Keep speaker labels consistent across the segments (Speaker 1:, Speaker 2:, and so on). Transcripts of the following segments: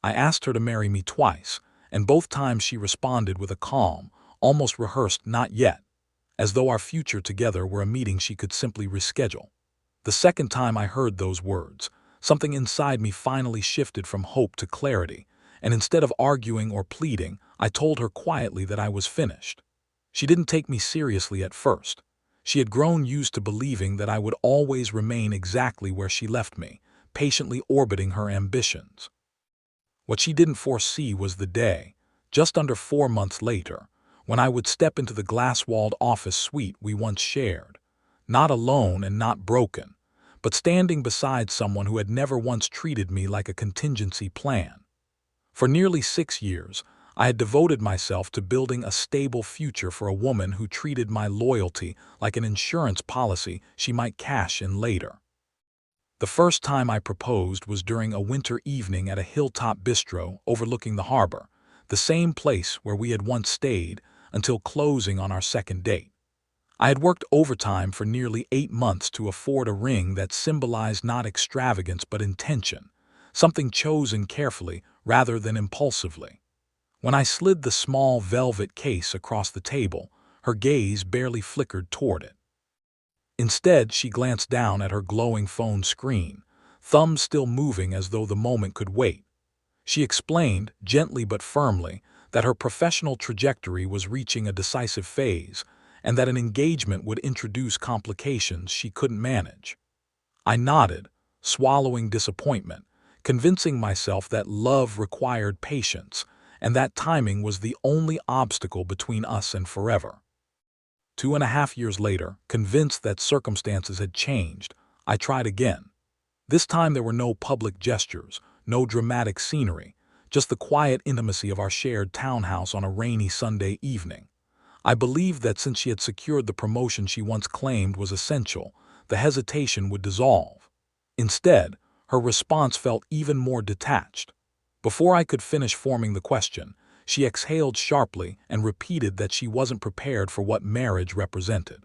Speaker 1: I asked her to marry me twice, and both times she responded with a calm, almost rehearsed "not yet," as though our future together were a meeting she could simply reschedule. The second time I heard those words, something inside me finally shifted from hope to clarity, and instead of arguing or pleading, I told her quietly that I was finished. She didn't take me seriously at first. She had grown used to believing that I would always remain exactly where she left me, patiently orbiting her ambitions. What she didn't foresee was the day, just under 4 months later, when I would step into the glass-walled office suite we once shared, not alone and not broken, but standing beside someone who had never once treated me like a contingency plan. For nearly 6 years, I had devoted myself to building a stable future for a woman who treated my loyalty like an insurance policy she might cash in later. The first time I proposed was during a winter evening at a hilltop bistro overlooking the harbor, the same place where we had once stayed until closing on our second date. I had worked overtime for nearly 8 months to afford a ring that symbolized not extravagance but intention, something chosen carefully rather than impulsively. When I slid the small velvet case across the table, her gaze barely flickered toward it. Instead, she glanced down at her glowing phone screen, thumbs still moving as though the moment could wait. She explained, gently but firmly, that her professional trajectory was reaching a decisive phase, and that an engagement would introduce complications she couldn't manage. I nodded, swallowing disappointment, convincing myself that love required patience, and that timing was the only obstacle between us and forever. 2.5 years later, convinced that circumstances had changed, I tried again. This time there were no public gestures, no dramatic scenery, just the quiet intimacy of our shared townhouse on a rainy Sunday evening. I believed that since she had secured the promotion she once claimed was essential, the hesitation would dissolve. Instead, her response felt even more detached. Before I could finish forming the question, she exhaled sharply and repeated that she wasn't prepared for what marriage represented.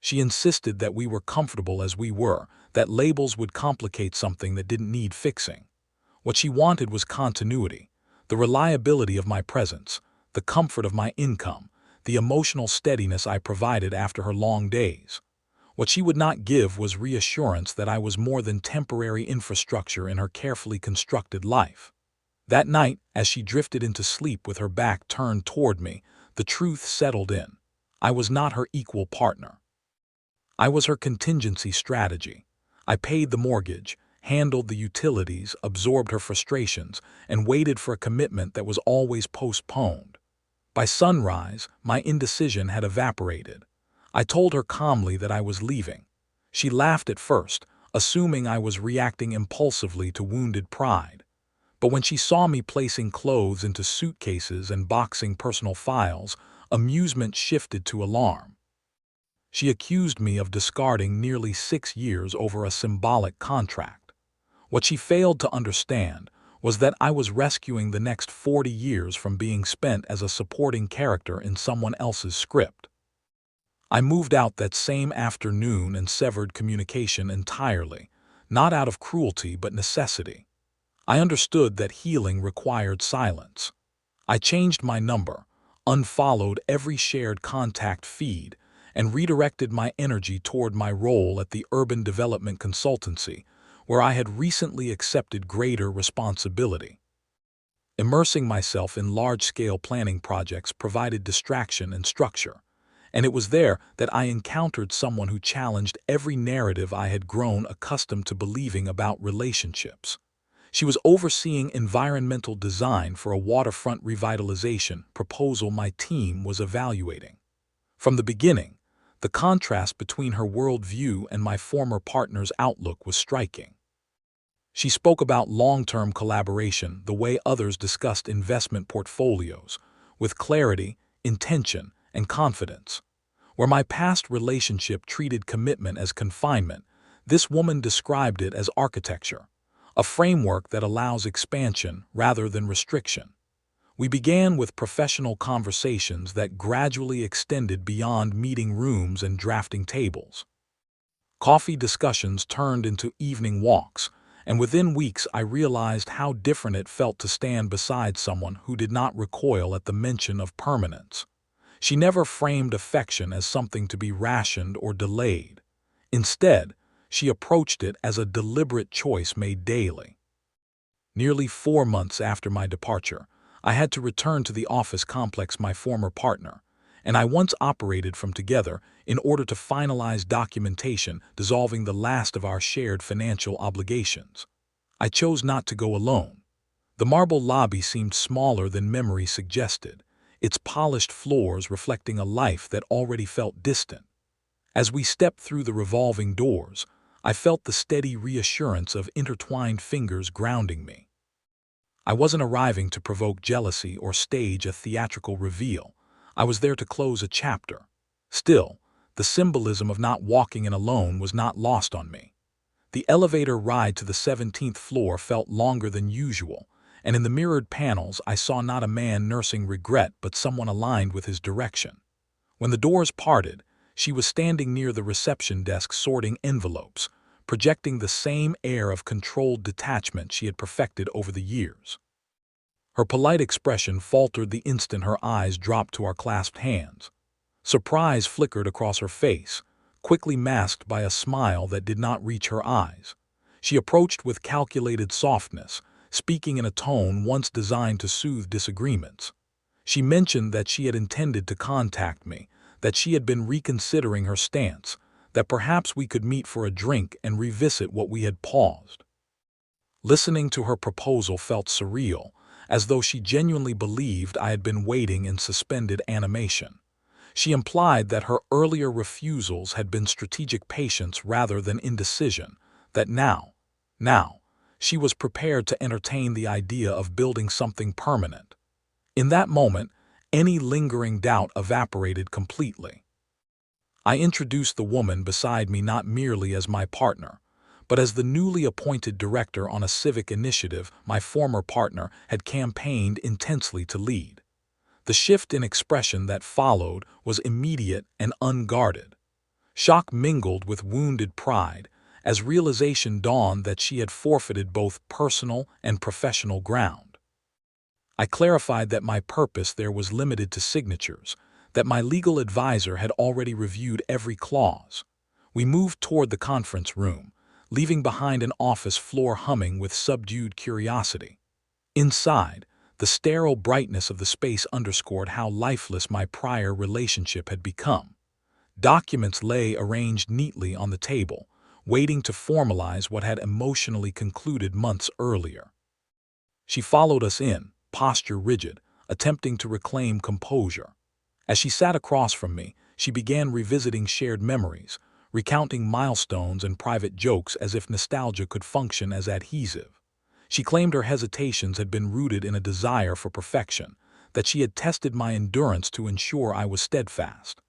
Speaker 1: She insisted that we were comfortable as we were, that labels would complicate something that didn't need fixing. What she wanted was continuity, the reliability of my presence, the comfort of my income, the emotional steadiness I provided after her long days. What she would not give was reassurance that I was more than temporary infrastructure in her carefully constructed life. That night, as she drifted into sleep with her back turned toward me, the truth settled in. I was not her equal partner. I was her contingency strategy. I paid the mortgage, handled the utilities, absorbed her frustrations, and waited for a commitment that was always postponed. By sunrise, my indecision had evaporated. I told her calmly that I was leaving. She laughed at first, assuming I was reacting impulsively to wounded pride. But when she saw me placing clothes into suitcases and boxing personal files, amusement shifted to alarm. She accused me of discarding nearly 6 years over a symbolic contract. What she failed to understand was that I was rescuing the next 40 years from being spent as a supporting character in someone else's script. I moved out that same afternoon and severed communication entirely, not out of cruelty but necessity. I understood that healing required silence. I changed my number, unfollowed every shared contact feed, and redirected my energy toward my role at the urban development consultancy, where I had recently accepted greater responsibility. Immersing myself in large-scale planning projects provided distraction and structure, and it was there that I encountered someone who challenged every narrative I had grown accustomed to believing about relationships. She was overseeing environmental design for a waterfront revitalization proposal my team was evaluating. From the beginning, the contrast between her worldview and my former partner's outlook was striking. She spoke about long-term collaboration the way others discussed investment portfolios, with clarity, intention, and confidence. Where my past relationship treated commitment as confinement, this woman described it as architecture, a framework that allows expansion rather than restriction. We began with professional conversations that gradually extended beyond meeting rooms and drafting tables. Coffee discussions turned into evening walks, and within weeks I realized how different it felt to stand beside someone who did not recoil at the mention of permanence. She never framed affection as something to be rationed or delayed. Instead, she approached it as a deliberate choice made daily. Nearly 4 months after my departure, I had to return to the office complex my former partner, and I once operated from together in order to finalize documentation dissolving the last of our shared financial obligations. I chose not to go alone. The marble lobby seemed smaller than memory suggested, its polished floors reflecting a life that already felt distant. As we stepped through the revolving doors, I felt the steady reassurance of intertwined fingers grounding me. I wasn't arriving to provoke jealousy or stage a theatrical reveal. I was there to close a chapter. Still, the symbolism of not walking in alone was not lost on me. The elevator ride to the 17th floor felt longer than usual, and in the mirrored panels I saw not a man nursing regret but someone aligned with his direction. When the doors parted, she was standing near the reception desk sorting envelopes, projecting the same air of controlled detachment she had perfected over the years. Her polite expression faltered the instant her eyes dropped to our clasped hands. Surprise flickered across her face, quickly masked by a smile that did not reach her eyes. She approached with calculated softness, speaking in a tone once designed to soothe disagreements. She mentioned that she had intended to contact me, that she had been reconsidering her stance, that perhaps we could meet for a drink and revisit what we had paused. Listening to her proposal felt surreal, as though she genuinely believed I had been waiting in suspended animation. She implied that her earlier refusals had been strategic patience rather than indecision, that now, she was prepared to entertain the idea of building something permanent. In that moment, any lingering doubt evaporated completely. I introduced the woman beside me not merely as my partner, but as the newly appointed director on a civic initiative my former partner had campaigned intensely to lead. The shift in expression that followed was immediate and unguarded. Shock mingled with wounded pride, as realization dawned that she had forfeited both personal and professional ground. I clarified that my purpose there was limited to signatures, that my legal advisor had already reviewed every clause. We moved toward the conference room, leaving behind an office floor humming with subdued curiosity. Inside, the sterile brightness of the space underscored how lifeless my prior relationship had become. Documents lay arranged neatly on the table, waiting to formalize what had emotionally concluded months earlier. She followed us in, posture rigid, attempting to reclaim composure. As she sat across from me, she began revisiting shared memories, recounting milestones and private jokes as if nostalgia could function as adhesive. She claimed her hesitations had been rooted in a desire for perfection, that she had tested my endurance to ensure I was steadfast.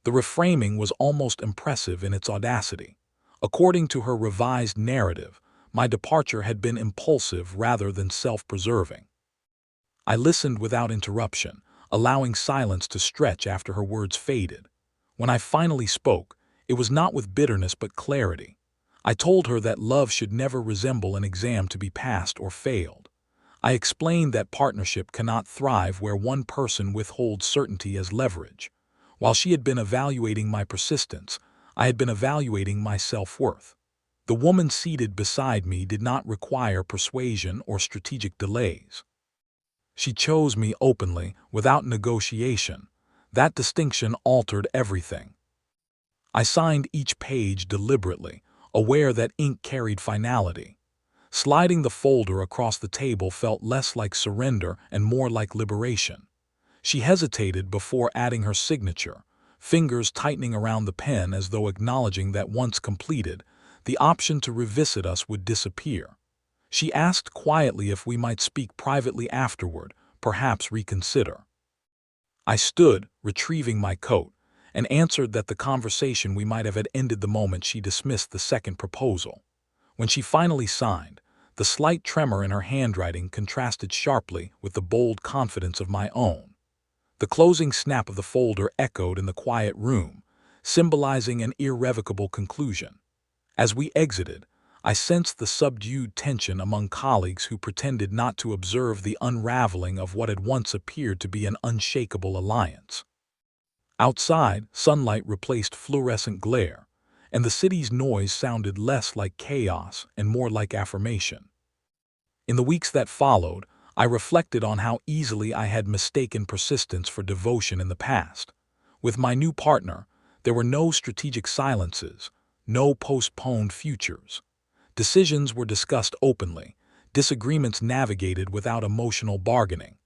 Speaker 1: The reframing was almost impressive in its audacity. According to her revised narrative, my departure had been impulsive rather than self-preserving. I listened without interruption, allowing silence to stretch after her words faded. When I finally spoke, it was not with bitterness but clarity. I told her that love should never resemble an exam to be passed or failed. I explained that partnership cannot thrive where one person withholds certainty as leverage. While she had been evaluating my persistence, I had been evaluating my self-worth. The woman seated beside me did not require persuasion or strategic delays. She chose me openly, without negotiation. That distinction altered everything. I signed each page deliberately, aware that ink carried finality. Sliding the folder across the table felt less like surrender and more like liberation. She hesitated before adding her signature, fingers tightening around the pen as though acknowledging that once completed, the option to revisit us would disappear. She asked quietly if we might speak privately afterward, perhaps reconsider. I stood, retrieving my coat, and answered that the conversation we might have had ended the moment she dismissed the second proposal. When she finally signed, the slight tremor in her handwriting contrasted sharply with the bold confidence of my own. The closing snap of the folder echoed in the quiet room, symbolizing an irrevocable conclusion. As we exited, I sensed the subdued tension among colleagues who pretended not to observe the unraveling of what had once appeared to be an unshakable alliance. Outside, sunlight replaced fluorescent glare, and the city's noise sounded less like chaos and more like affirmation. In the weeks that followed, I reflected on how easily I had mistaken persistence for devotion in the past. With my new partner, there were no strategic silences, no postponed futures. Decisions were discussed openly, disagreements navigated without emotional bargaining.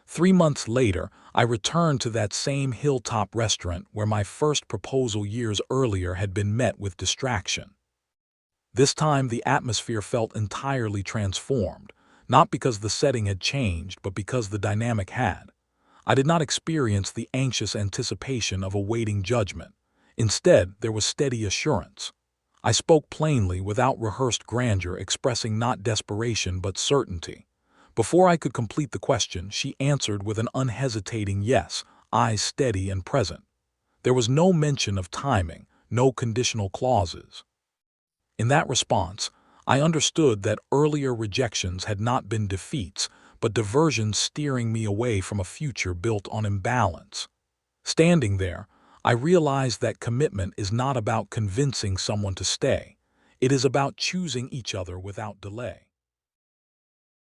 Speaker 1: 3 months later, I returned to that same hilltop restaurant where my first proposal years earlier had been met with distraction. This time, the atmosphere felt entirely transformed, not because the setting had changed, but because the dynamic had. I did not experience the anxious anticipation of awaiting judgment. Instead, there was steady assurance. I spoke plainly without rehearsed grandeur, expressing not desperation but certainty. Before I could complete the question, she answered with an unhesitating yes, eyes steady and present. There was no mention of timing, no conditional clauses. In that response, I understood that earlier rejections had not been defeats, but diversions steering me away from a future built on imbalance. Standing there, I realized that commitment is not about convincing someone to stay. It is about choosing each other without delay.